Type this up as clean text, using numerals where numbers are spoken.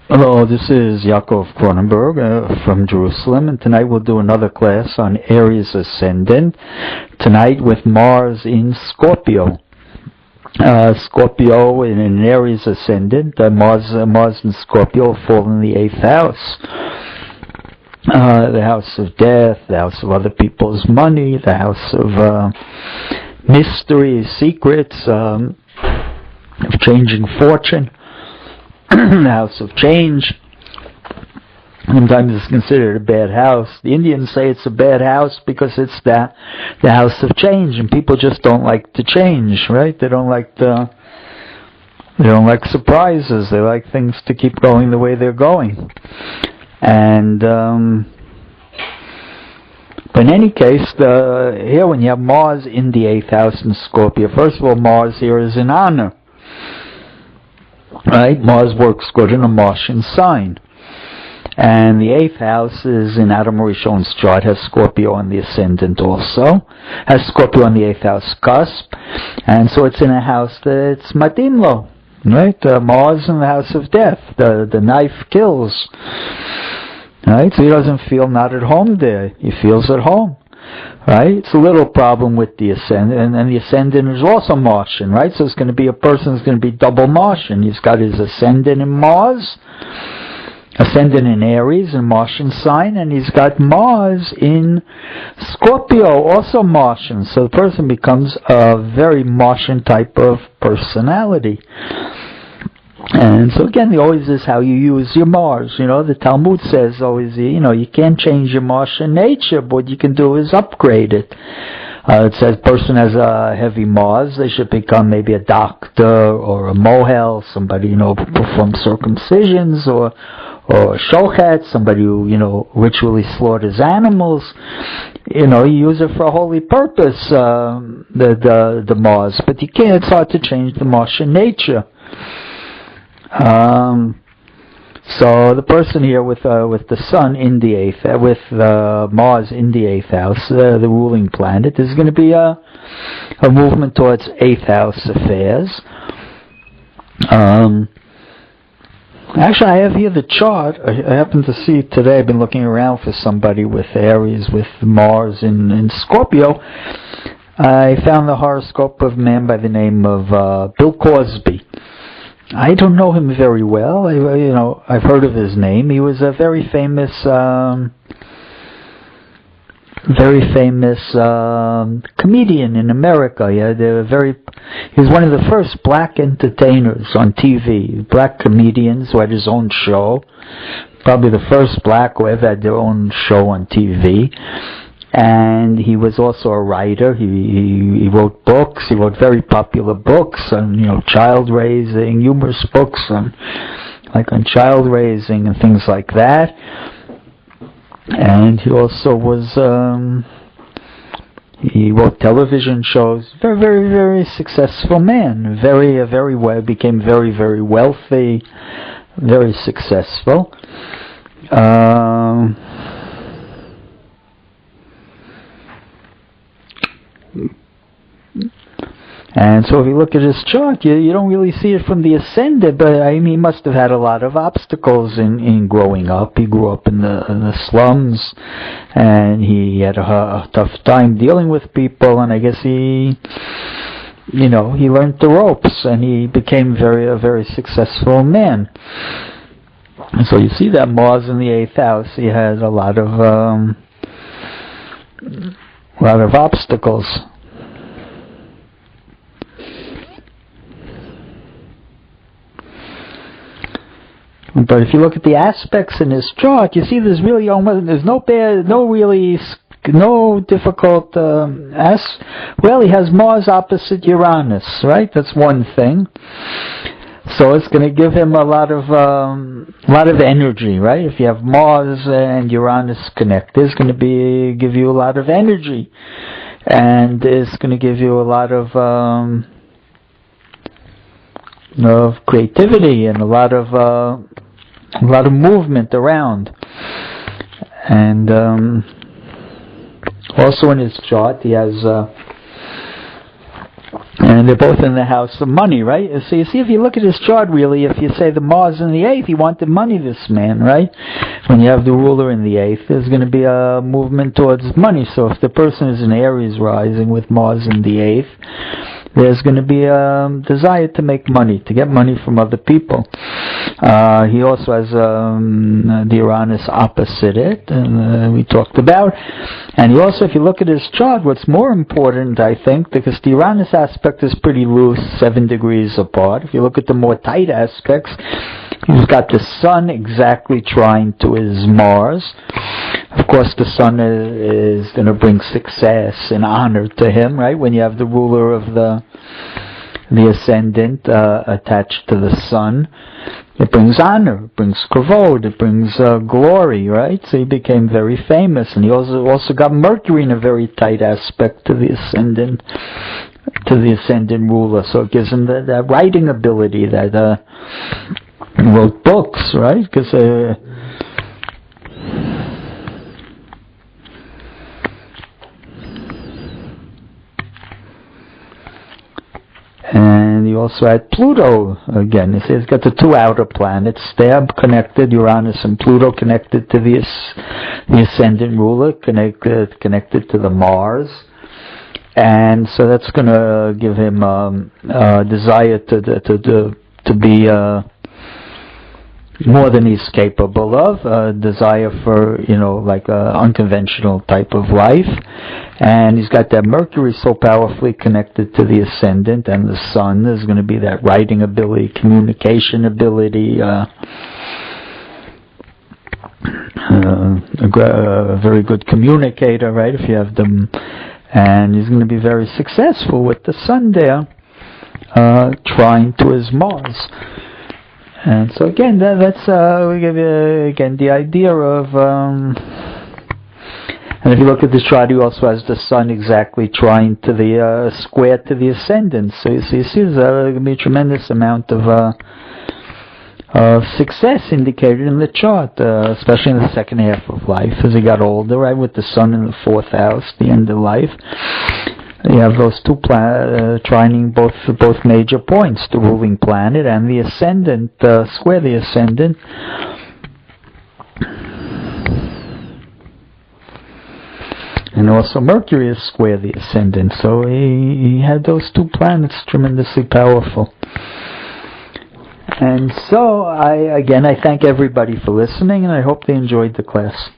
Hello, this is Yaakov Kronenberg from Jerusalem, and tonight we'll do another class on Aries ascendant, tonight with Mars in Scorpio. Scorpio in an Aries ascendant, Mars in Scorpio fall in the 8th house. The house of death, the house of other people's money, the house of mysteries, secrets, of changing fortune. The house of change. Sometimes it's considered a bad house. The Indians say it's a bad house because it's the house of change, and people just don't like to change, right? They don't like surprises. They like things to keep going the way they're going. And but in any case, here when you have Mars in the 8th house in Scorpio, first of all, Mars here is in honor. Right? Mars works good in a Martian sign. And the 8th house is in Adam Rishon's chart, has Scorpio on the ascendant also, has Scorpio on the 8th house cusp, and so it's in a house that's matim lo, right? Mars in the house of death, the knife kills, right? So he doesn't feel not at home there, he feels at home. Right? It's a little problem with the ascendant, and the ascendant is also Martian, right? So it's going to be a person who's going to be double Martian. He's got his ascendant in Mars, ascendant in Aries, a Martian sign, and he's got Mars in Scorpio, also Martian. So the person becomes a very Martian type of personality. And so again, always is how you use your Mars. You know, the Talmud says always, you can't change your Martian nature, but what you can do is upgrade it. It says person has a heavy Mars, they should become maybe a doctor or a mohel, somebody, who performs circumcisions, or a shochet, somebody who, ritually slaughters animals. You use it for a holy purpose, the Mars, but you can't, it's hard to change the Martian nature. So the person here with the Sun in the 8th, with Mars in the 8th house, the ruling planet, is going to be a movement towards 8th house affairs. Actually, I have here the chart. I happen to see it today. I've been looking around for somebody with Aries, with Mars in Scorpio. I found the horoscope of a man by the name of Bill Cosby. I don't know him very well. I've heard of his name. He was a very famous comedian in America. He was one of the first black entertainers on TV, black comedians who had his own show. Probably the first black who ever had their own show on TV. And he was also a writer. He wrote books. He wrote very popular books on, child raising, humorous books on child raising and things like that. And he also was, he wrote television shows. Very, very, very successful man. Very well, became very, very wealthy, very successful. And so if you look at his chart, you don't really see it from the ascendant, but he must have had a lot of obstacles in growing up. He grew up in the slums, and he had a tough time dealing with people, and I guess he learned the ropes, and he became a very successful man. And so you see that Mars in the 8th house, he had a lot of obstacles. But if you look at the aspects in his chart, you see there's no difficult well, he has Mars opposite Uranus, right? That's one thing. So it's going to give him a lot of energy, right? If you have Mars and Uranus connect, it's going to give you a lot of energy, and it's going to give you a lot of creativity and a lot of movement around. And also in his chart, he has And they're both in the house of money, right? So you see, if you look at his chart, really, if you say the Mars in the 8th, he wanted money, this man, right? When you have the ruler in the 8th, there's going to be a movement towards money. So if the person is an Aries rising with Mars in the 8th, there's going to be a desire to make money, to get money from other people. He also has the Uranus opposite it, and we talked about. And he also, if you look at his chart, what's more important, I think, because the Uranus aspect is pretty loose, 7 degrees apart. If you look at the more tight aspects, he's got the Sun exactly trine to his Mars. Of course, the Sun is going to bring success and honor to him, right? When you have the ruler of the ascendant attached to the Sun, it brings honor, it brings kavod, it brings glory, right? So he became very famous, and he also got Mercury in a very tight aspect to the ascendant ruler. So it gives him that writing ability, that he wrote books, right? Because and you also had Pluto again. He's got the two outer planets. They are connected, Uranus and Pluto connected to the ascendant ruler, connected to the Mars. And so that's going to give him a desire to be more than he's capable of, a desire for, like a unconventional type of life. And he's got that Mercury so powerfully connected to the ascendant, and the Sun is going to be that writing ability, communication ability, a very good communicator, right, if you have them. And he's going to be very successful with the Sun there, trine to his Mars. And so again, that's we give you again the idea of, and if you look at this chart, he also has the Sun exactly trine to the square to the ascendant. So you see, there's going to be a tremendous amount of success indicated in the chart, especially in the second half of life as he got older, right, with the Sun in the 4th house, the end of life. You have those two trining both major points, the ruling planet and the ascendant, square the ascendant. And also Mercury is square the ascendant, so he had those two planets tremendously powerful. And so I thank everybody for listening, and I hope they enjoyed the class.